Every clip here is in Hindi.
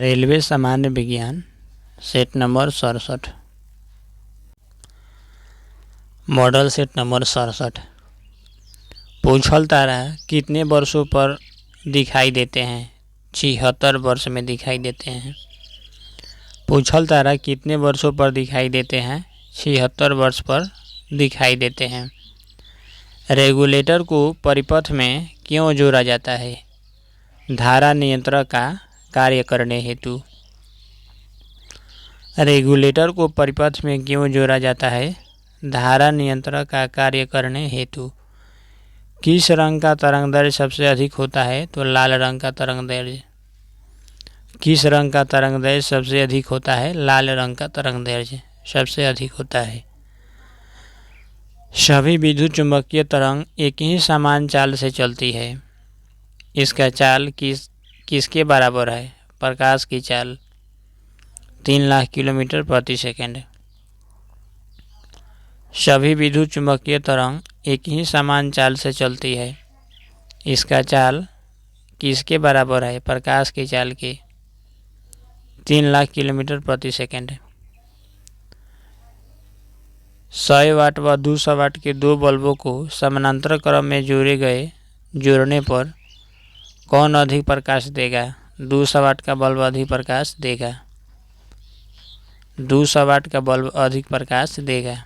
रेलवे सामान्य विज्ञान set number 67। Model set number 67। पूछल तारा कितने वर्षों पर दिखाई देते हैं? 76 वर्ष में दिखाई देते हैं। पूछल तारा कितने वर्षों पर दिखाई देते हैं? 76 वर्ष पर दिखाई देते हैं। रेगुलेटर को परिपथ में क्यों जोड़ा जाता है? धारा नियंत्रण का कार्य करने हेतु। रेगुलेटर को परिपथ में क्यों जोड़ा जाता है? धारा नियंत्रण का कार्य करने हेतु। किस रंग का तरंगदैर्घ्य सबसे अधिक होता है? तो लाल रंग का तरंगदैर्घ्य। किस रंग का तरंगदैर्घ्य सबसे अधिक होता है? लाल रंग का तरंगदैर्घ्य सबसे अधिक होता है। सभी विद्युत चुंबकीय तरंग एक ही समान चाल से चलती है। इसका चाल किसके बराबर है? प्रकाश की चाल 3 लाख किलोमीटर प्रति सेकंड। सभी विद्युत चुंबकीय तरंग एक ही समान चाल से चलती है। इसका चाल किसके बराबर है? प्रकाश की चाल के 3 लाख किलोमीटर प्रति सेकंड। 100 वाट व 200 वाट के दो बल्बों को समानांतर क्रम में जोड़ने पर कौन अधिक प्रकाश देगा? 200 वाट का बल्ब अधिक प्रकाश देगा। 200 वाट का बल्ब अधिक प्रकाश देगा।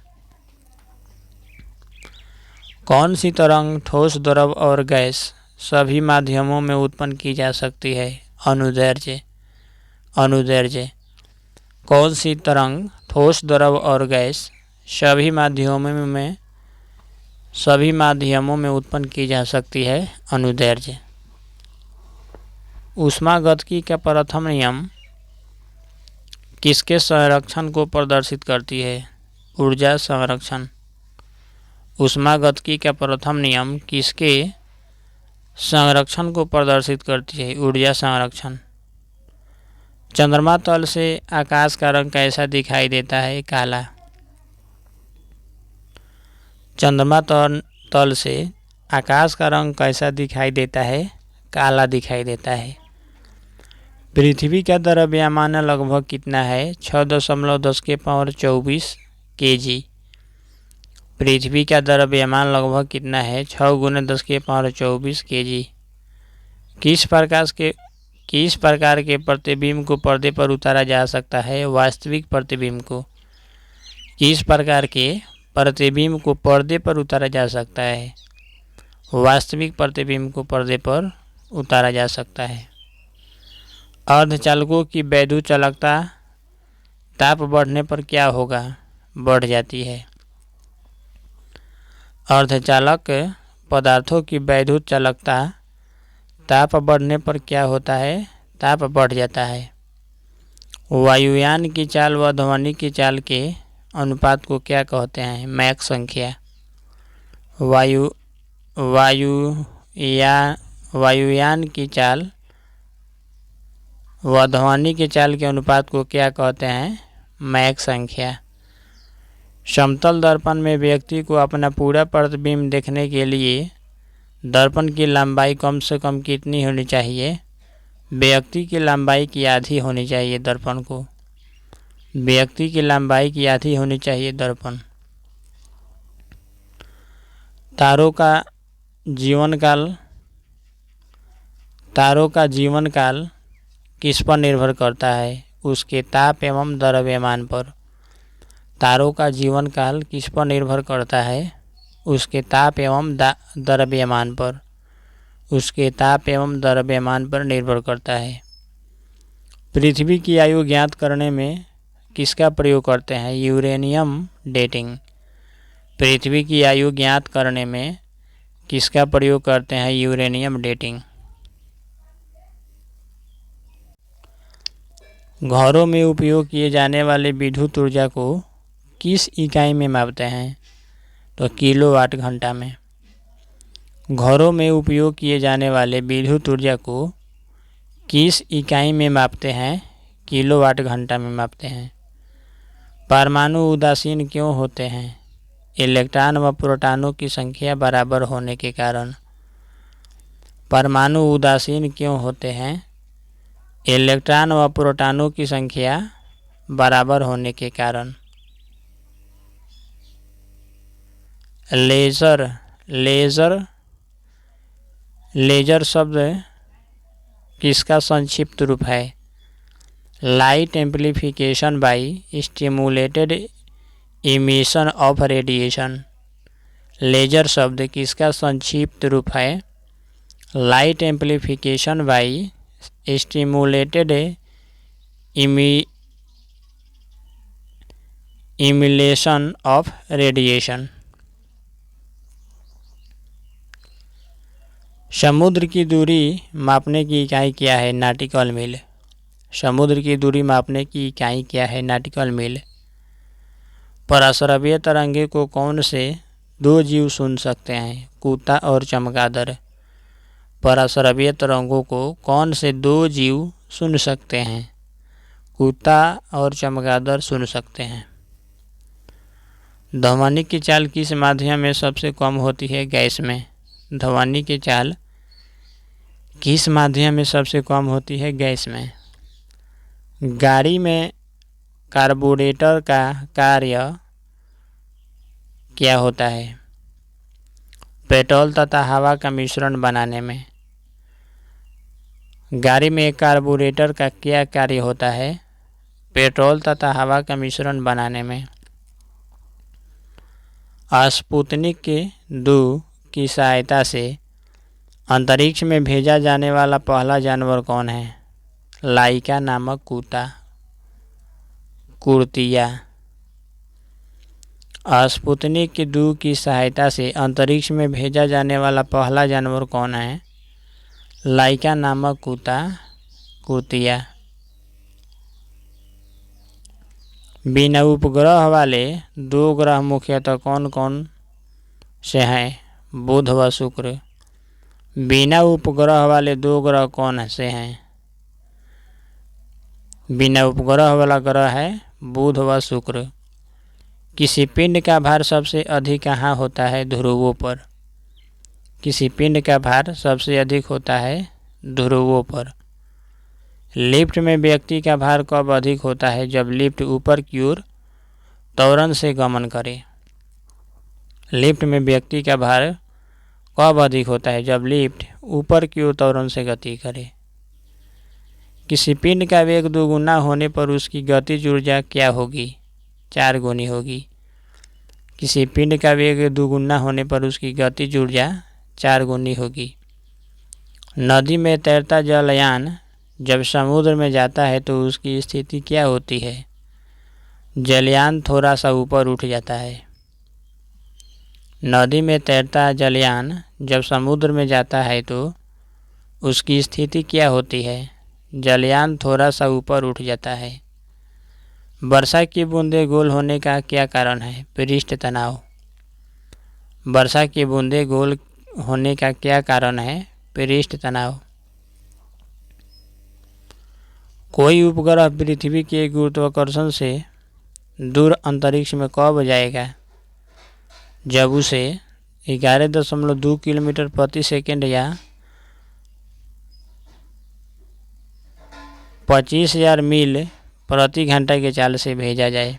कौन सी तरंग ठोस, द्रव और गैस सभी माध्यमों में उत्पन्न की जा सकती है? अनुदैर्ध्य। कौन सी तरंग ठोस, द्रव और गैस सभी माध्यमों में उत्पन्न की जा सकती है? अनुदैर्ध्य। ऊष्मागतिकी का प्रथम नियम किसके संरक्षण को प्रदर्शित करती है? ऊर्जा संरक्षण। ऊष्मागतिकी का प्रथम नियम किसके संरक्षण को प्रदर्शित करती है? ऊर्जा संरक्षण। चंद्रमा तल से आकाश का रंग कैसा दिखाई देता है? काला। चंद्रमा तल से आकाश का रंग कैसा दिखाई देता है? काला दिखाई देता है। पृथ्वी का द्रव्यमान लगभग कितना है? 6.10 kg। पृथ्वी का द्रव्यमान लगभग कितना है? 6 × 10 kg। किस प्रकार के प्रतिबिंब को पर्दे पर उतारा जा सकता है? वास्तविक प्रतिबिंब को। किस प्रकार के प्रतिबिंब को पर्दे पर उतारा जा सकता है? वास्तविक प्रतिबिंब को पर्दे पर उतारा जा सकता है। अर्धचालकों की वैद्युत चालकता ताप बढ़ने पर क्या होगा? बढ़ जाती है। अर्धचालक पदार्थों की वैद्युत चालकता ताप बढ़ने पर क्या होता है? ताप बढ़ जाता है। वायुयान की चाल व ध्वनि की चाल के अनुपात को क्या कहते हैं? मैक संख्या। वायुयान की चाल व ध्वनि की चाल के अनुपात को क्या कहते हैं? मैक संख्या। समतल दर्पण में व्यक्ति को अपना पूरा प्रतिबिंब देखने के लिए दर्पण की लंबाई कम से कम कितनी होनी चाहिए? व्यक्ति की लंबाई की आधी होनी चाहिए दर्पण को। व्यक्ति की लंबाई की आधी होनी चाहिए दर्पण। तारों का जीवन काल किस पर निर्भर करता है? उसके ताप एवं द्रव्यमान पर। तारों का जीवन काल किस पर निर्भर करता है? उसके ताप एवं द्रव्यमान पर। उसके ताप एवं द्रव्यमान पर निर्भर करता है। पृथ्वी की आयु ज्ञात करने में किसका प्रयोग करते हैं? Uranium dating. पृथ्वी की आयु ज्ञात करने में किसका प्रयोग करते हैं? Uranium dating. घरों में उपयोग किए जाने वाले विद्युत ऊर्जा को किस इकाई में मापते हैं? तो किलोवाट घंटा में। घरों में उपयोग किए जाने वाले विद्युत ऊर्जा को किस इकाई में मापते हैं? किलोवाट घंटा में मापते हैं। परमाणु उदासीन क्यों होते हैं? इलेक्ट्रॉन व प्रोटॉनों की संख्या बराबर होने के कारण। परमाणु उदासीन क्यों होते हैं? इलेक्ट्रॉन व प्रोटॉनों की संख्या बराबर होने के कारण। लेज़र लेज़र लेज़र शब्द किसका संक्षिप्त रूप है? Light amplification by stimulated emission of radiation. Laser शब्द किसका संक्षिप्त रूप है? Light amplification by stimulated emission of radiation. समुद्र की दूरी मापने की इकाई क्या है? Nautical mile. समुद्र की दूरी मापने की इकाई क्या है? नॉटिकल मील। पराश्रव्य तरंगे को कौन से दो जीव सुन सकते हैं? कुत्ता और चमगादड़। पराश्रव्य तरंगों को कौन से दो जीव सुन सकते हैं? कुत्ता और चमगादड़ सुन सकते हैं। ध्वनि की चाल किस माध्यम में सबसे कम होती है? गैस में। ध्वनि की चाल किस माध्यम में सबसे कम होती है? गैस में। गाड़ी में कार्बोरेटर का कार्य क्या होता है? पेट्रोल तथा हवा का मिश्रण बनाने में। गाड़ी में कार्बोरेटर का क्या कार्य होता है? पेट्रोल तथा हवा का मिश्रण बनाने में। स्पुतनिक के 2 की सहायता से अंतरिक्ष में भेजा जाने वाला पहला जानवर कौन है? लाइका नामक कुर्तिया। स्पुतनिक के 2 की सहायता से अंतरिक्ष में भेजा जाने वाला पहला जानवर कौन है? लाइका नामक कुर्तिया। बिना उपग्रह वाले 2 ग्रह मुख्यतः कौन कौन से हैं? बुध व शुक्र। बिना उपग्रह वाले 2 ग्रह कौन से हैं? बिना उपग्रह वाला ग्रह है बुध व शुक्र। किसी पिंड का भार सबसे अधिक कहाँ होता है? ध्रुवों पर। किसी पिंड का भार सबसे अधिक होता है ध्रुवों पर। लिफ्ट में व्यक्ति का भार कब अधिक होता है? जब लिफ्ट ऊपर की ओर त्वरण से गमन करे। लिफ्ट में व्यक्ति का भार कब अधिक होता है? जब लिफ्ट ऊपर की ओर त्वरण से गति करे। किसी पिंड का वेग 2 गुना होने पर उसकी गतिज ऊर्जा क्या होगी? 4 गुनी होगी। किसी पिंड का वेग 2 गुना होने पर उसकी गतिज ऊर्जा 4 गुनी होगी। नदी में तैरता जलयान जब समुद्र में जाता है तो उसकी स्थिति क्या होती है? जलयान थोड़ा सा ऊपर उठ जाता है। नदी में तैरता जलयान जब समुद्र में जाता है तो उसकी स्थिति क्या होती है? जलयान थोड़ा सा ऊपर उठ जाता है। वर्षा की बूंदें गोल होने का क्या कारण है? पृष्ठ तनाव। वर्षा की बूंदें गोल होने का क्या कारण है? पृष्ठ तनाव। कोई उपग्रह पृथ्वी के गुरुत्वाकर्षण से दूर अंतरिक्ष में कब जाएगा? जब उसे 11.2 किलोमीटर प्रति सेकंड या 25,000 मील प्रति घंटा के चाल से भेजा जाए।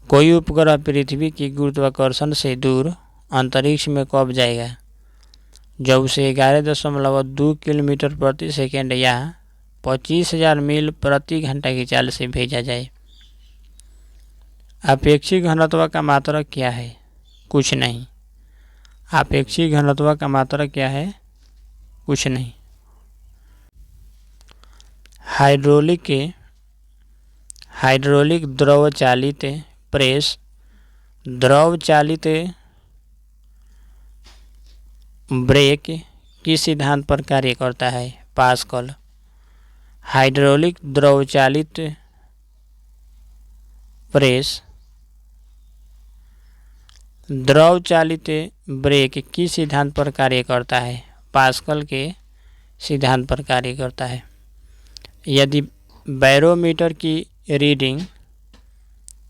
कोई उपग्रह पृथ्वी की गुरुत्वाकर्षण से दूर अंतरिक्ष में कब जाएगा? जब उसे 11.2 किलोमीटर प्रति सेकंड या 25,000 मील प्रति घंटा की चाल से भेजा जाए। अपेक्षित घनत्व का मात्रक क्या है? कुछ नहीं। अपेक्षित घनत्व का मात्रक क्या है? कुछ नहीं। हाइड्रोलिक द्रव चालित प्रेस द्रव चालित ब्रेक किस सिद्धांत पर कार्य करता है? पास्कल। हाइड्रोलिक द्रव चालित प्रेस द्रव चालित ब्रेक किस सिद्धांत पर कार्य करता है? पास्कल के सिद्धांत पर कार्य करता है। यदि बैरोमीटर की रीडिंग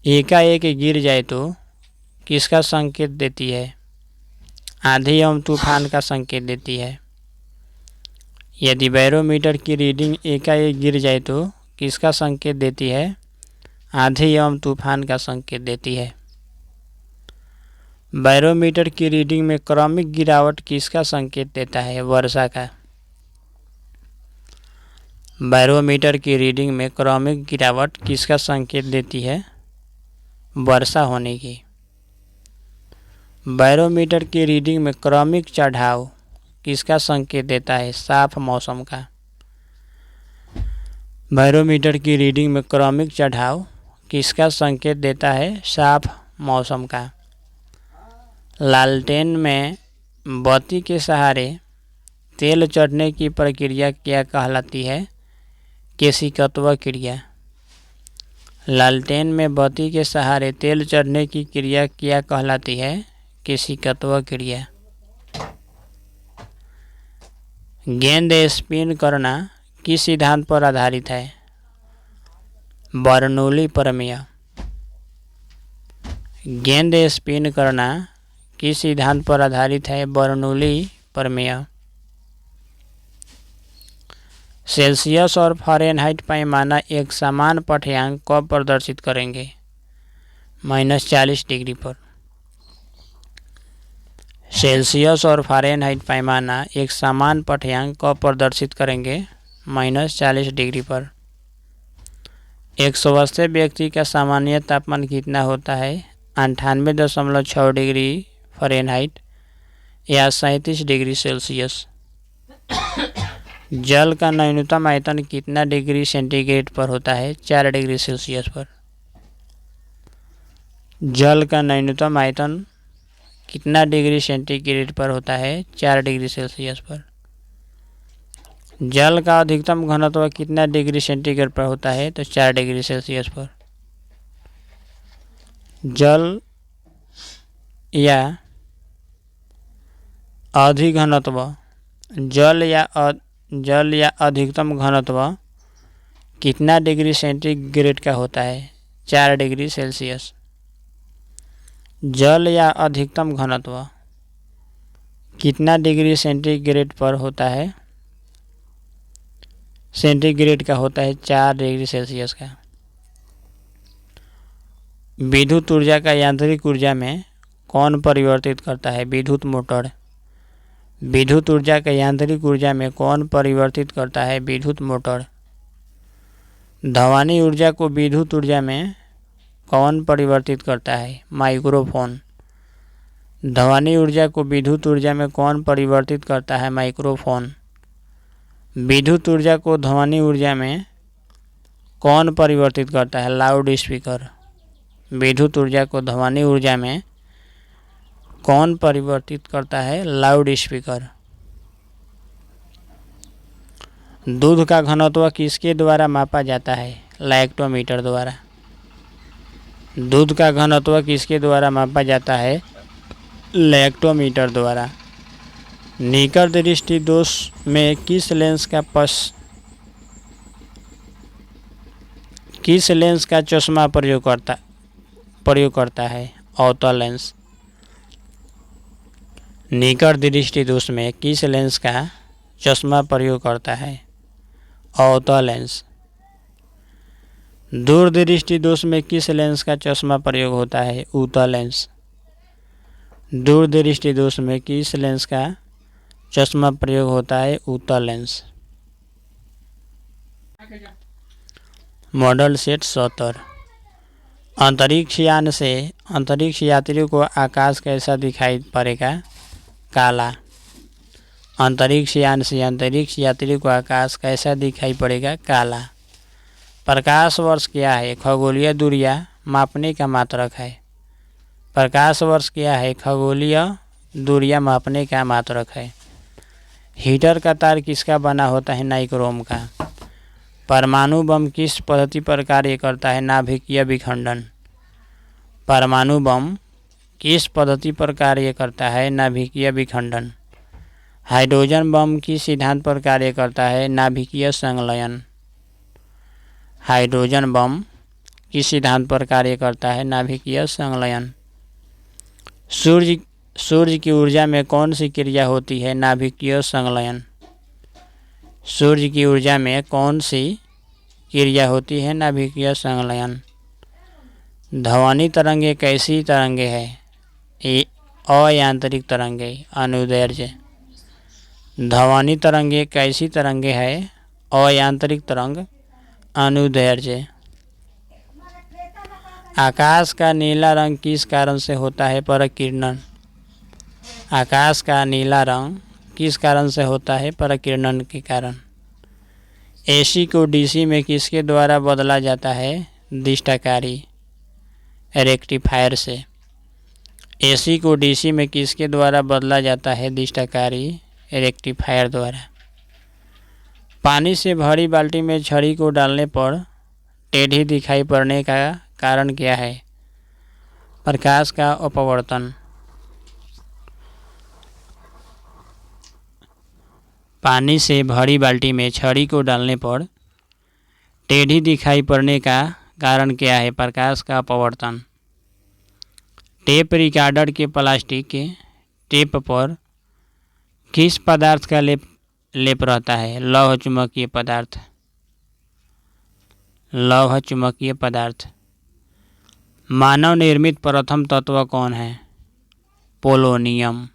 एकाएक गिर जाए तो किसका संकेत देती है? आंधी एवं तूफान का संकेत देती है। यदि बैरोमीटर की रीडिंग एकाएक गिर जाए तो किसका संकेत देती है? आंधी एवं तूफान का संकेत देती है। बैरोमीटर की रीडिंग में क्रमिक गिरावट किसका संकेत देता है? वर्षा का। बैरोमीटर की रीडिंग में क्रमिक गिरावट किसका संकेत देती है? वर्षा होने की। बैरोमीटर की रीडिंग में क्रमिक चढ़ाव किसका संकेत देता है? साफ मौसम का। बैरोमीटर की रीडिंग में क्रमिक चढ़ाव किसका संकेत देता है? साफ मौसम का। लालटेन में बत्ती के सहारे तेल चढ़ने की प्रक्रिया क्या कहलाती है? केशिकत्व क्रिया। लालटेन में बत्ती के सहारे तेल चढ़ने की क्रिया क्या कहलाती है? केशिकत्व क्रिया। गेंद स्पिन करना किस सिद्धांत पर आधारित है? बर्नौली प्रमेय। गेंद स्पिन करना किस सिद्धांत पर आधारित है? बर्नौली प्रमेय। सेल्सियस और फ़ारेनहाइट पैमाना एक समान पाठ्यांक कब प्रदर्शित करेंगे? -40 डिग्री पर। सेल्सियस और फ़ारेनहाइट पैमाना एक समान पाठ्यांक कब प्रदर्शित करेंगे? -40 डिग्री पर। एक स्वस्थ व्यक्ति का सामान्य तापमान कितना होता है? 98.6 डिग्री फ़ारेनहाइट या 37 डिग्री सेल्सियस। जल का न्यूनतम आयतन कितना डिग्री सेंटीग्रेड पर होता है? 4 डिग्री सेल्सियस पर। जल का न्यूनतम आयतन कितना डिग्री सेंटीग्रेड पर होता है? 4 डिग्री सेल्सियस पर। जल का अधिकतम घनत्व कितना डिग्री सेंटीग्रेड पर होता है? तो 4 डिग्री सेल्सियस पर। जल या अधिघनत्व जल या अधिकतम घनत्व कितना डिग्री सेंटीग्रेड का होता है? 4 डिग्री सेल्सियस। जल या अधिकतम घनत्व कितना डिग्री सेंटीग्रेड पर होता है? सेंटीग्रेड का होता है 4 डिग्री सेल्सियस का। विद्युत ऊर्जा का यांत्रिक ऊर्जा में कौन परिवर्तित करता है? विद्युत मोटर। विद्युत ऊर्जा का यांत्रिक ऊर्जा में कौन परिवर्तित करता है? विद्युत मोटर। ध्वनि ऊर्जा को विद्युत ऊर्जा में कौन परिवर्तित करता है? माइक्रोफोन। ध्वनि ऊर्जा को विद्युत ऊर्जा में कौन परिवर्तित करता है? माइक्रोफोन। विद्युत ऊर्जा को ध्वनि ऊर्जा में कौन परिवर्तित करता है? Loud speaker. विद्युत ऊर्जा को ध्वनि ऊर्जा में कौन परिवर्तित करता है? Loud speaker. दूध का घनत्व किसके द्वारा मापा जाता है? लैक्टोमीटर द्वारा। दूध का घनत्व किसके द्वारा मापा जाता है? लैक्टोमीटर द्वारा। निकट दृष्टि दोष में किस लेंस का चश्मा प्रयोग करता है? अवतल लेंस। निकट दृष्टि दोष में किस लेंस का चश्मा प्रयोग करता है? अवतल लेंस। दूर दृष्टि दोष में किस लेंस का चश्मा प्रयोग होता है? उत्तल लेंस। दूर दृष्टि दोष में किस लेंस का चश्मा प्रयोग होता है? उत्तल लेंस। Model set 70। अंतरिक्ष यान से अंतरिक्ष यात्रियों को आकाश कैसा दिखाई पड़ेगा? काला। अंतरिक्ष यान से अंतरिक्ष यात्री को आकाश कैसा दिखाई पड़ेगा? काला। प्रकाश वर्ष क्या है? खगोलीय दूरियां मापने का मात्रक है। प्रकाश वर्ष क्या है? खगोलीय दूरियां मापने का मात्रक है। हीटर का तार किसका बना होता है? नाइक्रोम का। परमाणु बम किस पद्धति पर कार्य करता है? नाभिकीय विखंडन। परमाणु बम किस पद्धति पर कार्य करता है? नाभिकीय विखंडन। हाइड्रोजन बम किस सिद्धांत पर कार्य करता है? नाभिकीय संलयन। हाइड्रोजन बम किस सिद्धांत पर कार्य करता है? नाभिकीय संलयन। सूर्य की ऊर्जा में कौन सी क्रिया होती है? नाभिकीय संलयन। सूर्य की ऊर्जा में कौन सी क्रिया होती है? नाभिकीय संलयन। ध्वनि तरंग एक ऐसी तरंगे है, ये अयांत्रिक तरंगे, अनुदैर्घ्य। ध्वनि तरंग एक ऐसी तरंगे है, अयांत्रिक तरंग, अनुदैर्घ्य। आकाश का नीला रंग किस कारण से होता है? पराकिरणन। आकाश का नीला रंग किस कारण से होता है? पराकिरणन के कारण। एसी को डीसी में किसके द्वारा बदला जाता है? दिष्टाकारी, रेक्टिफायर से। एसी को डीसी में किसके द्वारा बदला जाता है? दिष्टाकारी, रेक्टिफायर द्वारा। पानी से भरी बाल्टी में छड़ी को डालने पर टेढ़ी दिखाई पड़ने का कारण क्या है? प्रकाश का अपवर्तन। पानी से भरी बाल्टी में छड़ी को डालने पर टेढ़ी दिखाई पड़ने का कारण क्या है? प्रकाश का अपवर्तन। टेप रिकॉर्डर के प्लास्टिक के टेप पर किस पदार्थ का लेप रहता है? लौह चुंबकीय पदार्थ, लौह चुंबकीय पदार्थ। मानव निर्मित प्रथम तत्व कौन है? पोलोनियम।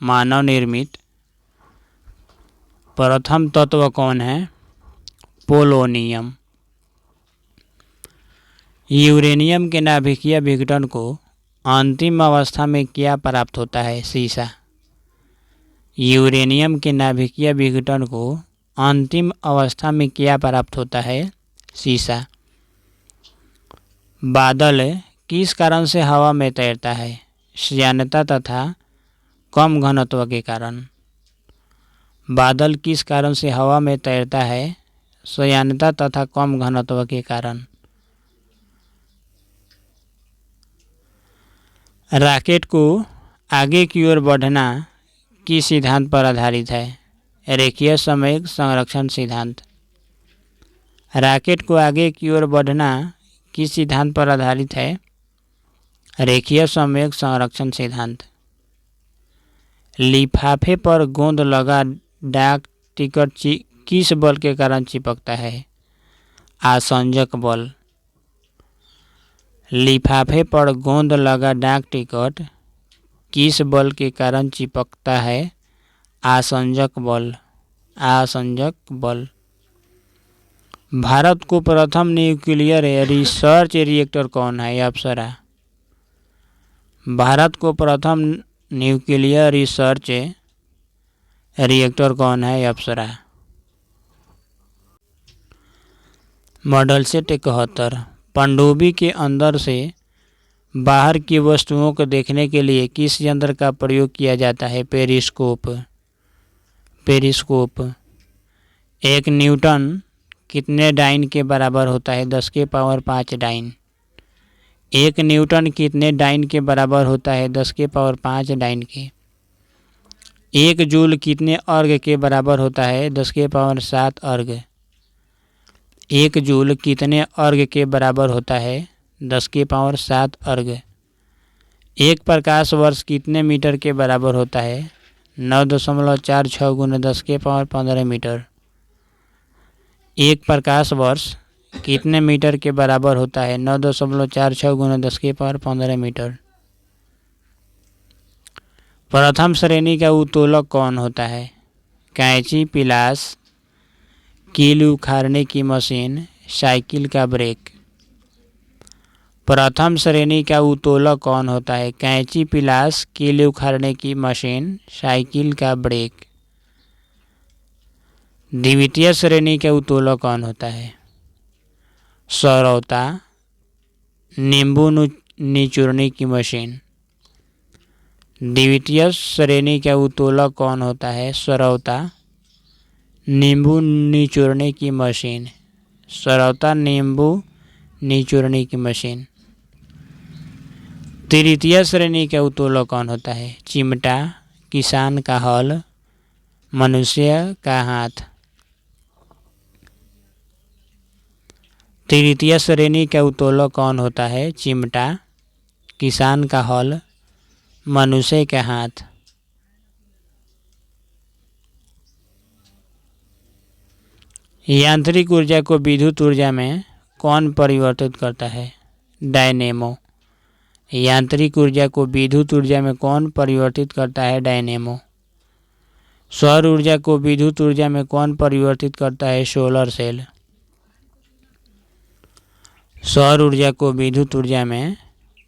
मानव निर्मित प्रथम तत्व कौन है? पोलोनियम। यूरेनियम के नाभिकीय विघटन को अंतिम अवस्था में क्या प्राप्त होता है? सीसा। यूरेनियम के नाभिकीय विघटन को अंतिम अवस्था में क्या प्राप्त होता है? सीसा। बादल किस कारण से हवा में तैरता है? श्यानता तथा कम घनत्व के कारण। बादल किस कारण से हवा में तैरता है? श्यानता तथा कम घनत्व के कारण। रॉकेट को आगे की ओर बढ़ना किस सिद्धांत पर आधारित है? रेखीय संवेग संरक्षण सिद्धांत। रॉकेट को आगे की ओर बढ़ना किस सिद्धांत पर आधारित है? रेखीय संवेग संरक्षण सिद्धांत। लिफाफे पर गोंद लगा डाक टिकट किस बल के कारण चिपकता है? आसंजक बल। लिफाफे पर गोंद लगा डाक टिकट किस बल के कारण चिपकता है? आसंजक बल, आसंजक बल। भारत को प्रथम न्यूक्लियर रिसर्च रिएक्टर कौन है? अप्सरा। भारत को प्रथम न्यूक्लियर रिसर्च रिएक्टर कौन है? अप्सरा। Model set 71। पनडुब्बी के अंदर से बाहर की वस्तुओं को देखने के लिए किस यंत्र का प्रयोग किया जाता है? Periscope, periscope. एक न्यूटन कितने डाइन के बराबर होता है? 10 के पावर 5 डाइन। एक न्यूटन कितने डाइन के बराबर होता है? 10 के पावर 5 डाइन के। एक जूल कितने अर्ग के बराबर होता है? 10 के पावर 7 अर्ग। एक जूल कितने अर्ग के बराबर होता है? 10 के पावर 7 अर्ग। एक प्रकाश वर्ष कितने मीटर के बराबर होता है? 9.46 गुना 10 के पावर 15 मीटर। एक प्रकाश वर्ष कितने मीटर के बराबर होता है? 9.46 गुना 10 के पावर 15 मीटर। प्रथम श्रेणी का उत्तोलक कौन होता है? कैंची, पिलास, कील उखाड़ने की मशीन, साइकिल का ब्रेक। प्रथम श्रेणी का उत्तोलक कौन होता है? कैंची, पिलास, कील उखाड़ने की मशीन, साइकिल का ब्रेक। द्वितीय श्रेणी का उत्तोलक कौन होता है? सरौता, नींबू निचोड़ने की मशीन। द्वितीय श्रेणी का उत्तोलक कौन होता है? सरौता, नींबू निचोड़ने की मशीन। सरौता, नींबू निचोड़ने की मशीन। तृतीय श्रेणी का उत्तोलक कौन होता है? चिमटा, किसान का हल, मनुष्य का हाथ। तृतीय श्रेणी का उत्तोलक कौन होता है? चिमटा, किसान का हल, मनुष्य का हाथ। यांत्रिक ऊर्जा को विद्युत ऊर्जा में कौन परिवर्तित करता है? डायनेमो। यांत्रिक ऊर्जा को विद्युत ऊर्जा में कौन परिवर्तित करता है? डायनेमो। सौर ऊर्जा को विद्युत ऊर्जा में कौन परिवर्तित करता है? Solar cell. सौर ऊर्जा को विद्युत ऊर्जा में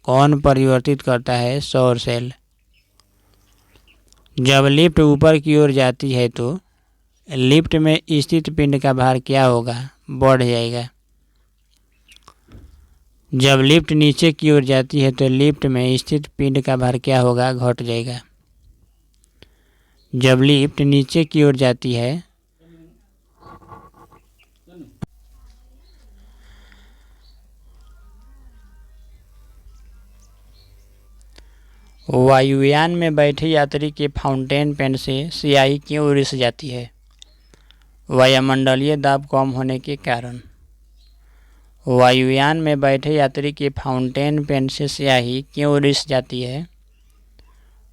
कौन परिवर्तित करता है? सौर सेल। जब लिफ्ट ऊपर की ओर जाती है तो लिफ्ट में स्थित पिंड का भार क्या होगा? बढ़ जाएगा। जब लिफ्ट नीचे की ओर जाती है तो लिफ्ट में स्थित पिंड का भार क्या होगा? घट जाएगा। जब लिफ्ट नीचे की ओर जाती है वायुयान में बैठे यात्री के फाउंटेन पेन से स्याही क्यों रिस जाती है? वायुमंडलीय दाब कम होने के कारण। वायुयान में बैठे यात्री के फाउंटेन पेन से स्याही क्यों रिस जाती है?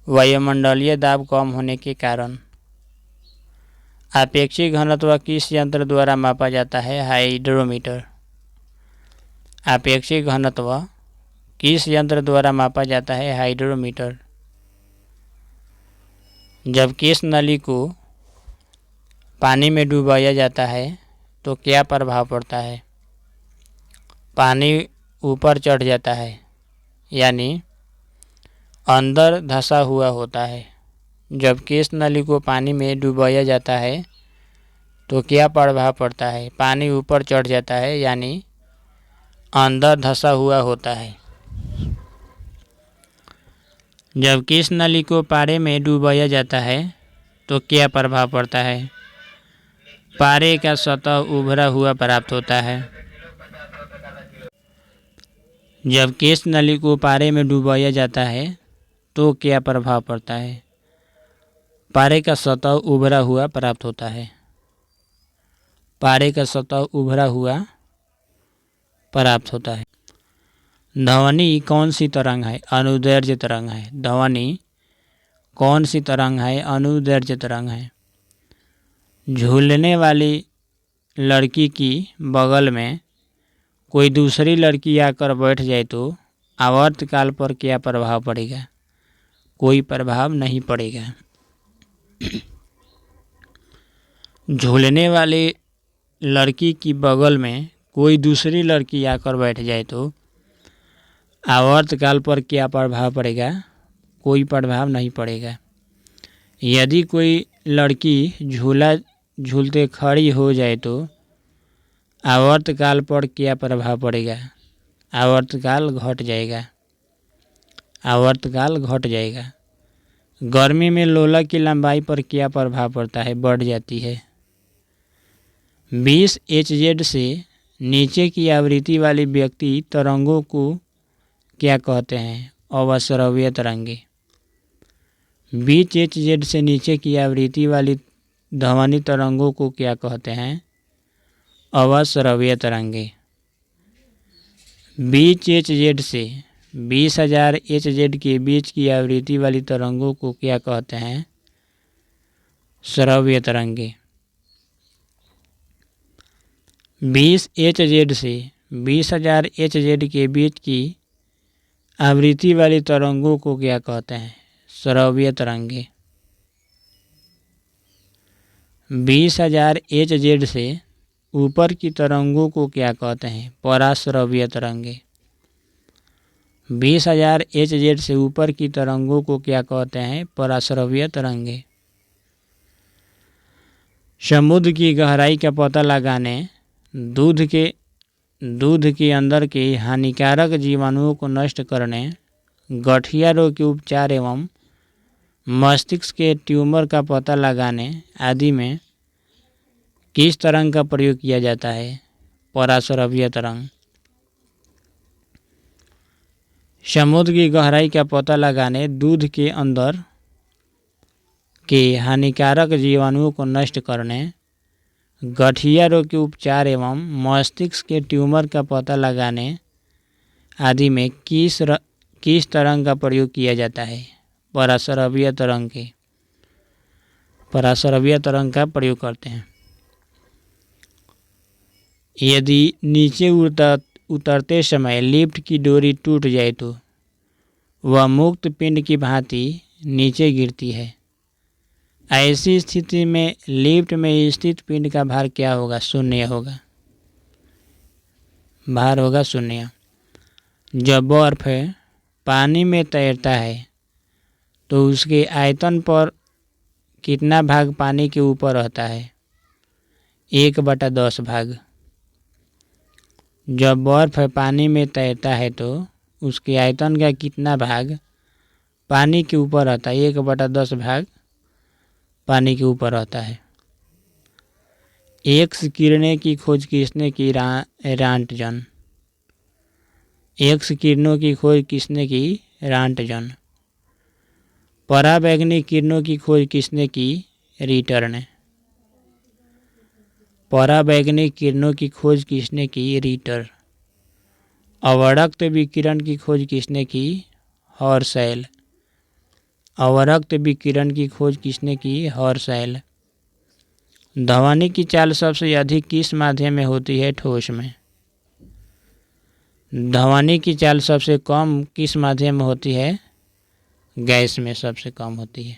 वायुमंडलीय दाब कम होने के कारण। आपेक्षिक घनत्व किस यंत्र द्वारा मापा जाता है? हाइड्रोमीटर। आपेक्षिक घनत्व किस यंत्र द्वारा मापा जाता है? हाइड्रोमीटर। जब किस नली को पानी में डुबाया जाता है तो क्या प्रभाव पड़ता है? पानी ऊपर चढ़ जाता है, यानी अंदर धंसा हुआ होता है। जब किस नली को पानी में डुबाया जाता है तो क्या प्रभाव पड़ता है? पानी ऊपर चढ़ जाता है, यानी अंदर धंसा हुआ होता है। जब किस नली को पारे में डुबाया जाता है तो क्या प्रभाव पड़ता है? पारे का सतह उभरा हुआ प्राप्त होता है। जब किस नली को पारे में डुबाया जाता है तो क्या प्रभाव पड़ता है? पारे का सतह उभरा हुआ प्राप्त होता है। पारे का सतह उभरा हुआ प्राप्त होता है। ध्वनि कौन सी तरंग है? अनुदैर्घ्य तरंग है। ध्वनि कौन सी तरंग है? अनुदैर्घ्य तरंग है। झूलने वाली लड़की की बगल में कोई दूसरी लड़की आकर बैठ जाए तो आवर्तकाल पर क्या प्रभाव पड़ेगा? कोई प्रभाव नहीं पड़ेगा। झूलने वाली लड़की की बगल में कोई दूसरी लड़की आकर बैठ जाए तो आवर्तकाल पर क्या प्रभाव पड़ेगा? कोई प्रभाव नहीं पड़ेगा। यदि कोई लड़की झूला झूलते खड़ी हो जाए तो आवर्तकाल पर क्या प्रभाव पड़ेगा? आवर्तकाल घट जाएगा। आवर्तकाल घट जाएगा। गर्मी में लोला की लंबाई पर क्या प्रभाव पड़ता है? बढ़ जाती है। 20 HZ से नीचे की आवृत्ति वाली व्यक्ति तरंगों को क्या कहते हैं? अवश्रव्य तरंगे। 20 HZ से नीचे की आवृत्ति वाली ध्वनि तरंगों को क्या कहते हैं? अवश्रव्य तरंगे। 20 HZ से 20,000 HZ के बीच की आवृत्ति वाली तरंगों को क्या कहते हैं? श्रव्य तरंगे। 20 HZ से 20,000 HZ के बीच की आवृत्ति वाली तरंगों को क्या कहते हैं? श्रव्य तरंगे। 20,000 HZ से ऊपर की तरंगों को क्या कहते हैं? पराश्रव्य तरंगे। 20,000 HZ से ऊपर की तरंगों को क्या कहते हैं? पराश्रव्य तरंगे। समुद्र की गहराई का पता लगाने दूध के अंदर के हानिकारक जीवाणुओं को नष्ट करने, गठिया रोग के उपचार एवं मस्तिष्क के ट्यूमर का पता लगाने आदि में किस तरंग का प्रयोग किया जाता है? पराश्रव्य तरंग। समुद्र की गहराई का पता लगाने दूध के अंदर के हानिकारक जीवाणुओं को नष्ट करने, गठिया रोग के उपचार एवं मस्तिष्क के ट्यूमर का पता लगाने आदि में किस तरंग का प्रयोग किया जाता है? पराश्रव्य तरंग का प्रयोग करते हैं। यदि नीचे उतरते समय लिफ्ट की डोरी टूट जाए तो वह मुक्त पिंड की भांति नीचे गिरती है। ऐसी स्थिति में लिफ्ट में स्थित पिंड का भार क्या होगा? शून्य होगा। भार होगा शून्य। जब बर्फ पानी में तैरता है तो उसके आयतन पर कितना भाग पानी के ऊपर रहता है? 1/10 भाग। जब बर्फ पानी में तैरता है तो उसके आयतन का कितना भाग पानी के ऊपर रहता है? 1/10 भाग पानी के ऊपर रहता है। एक्स किरणें की खोज किसने की? रॉन्टजन। एक्स किरणों की खोज किसने की? रॉन्टजन। पराबैंगनी किरणों की खोज किसने की? रिटर ने। पराबैंगनी किरणों की खोज किसने की? रिटर। अवरक्त विकिरण की खोज किसने की? हर्शेल। अवरक्त विकिरण की खोज किसने की? हर्शेल। ध्वनि की चाल सबसे अधिक किस माध्यम में होती है? ठोस में। ध्वनि की चाल सबसे कम किस माध्यम में होती है? गैस में सबसे कम होती है।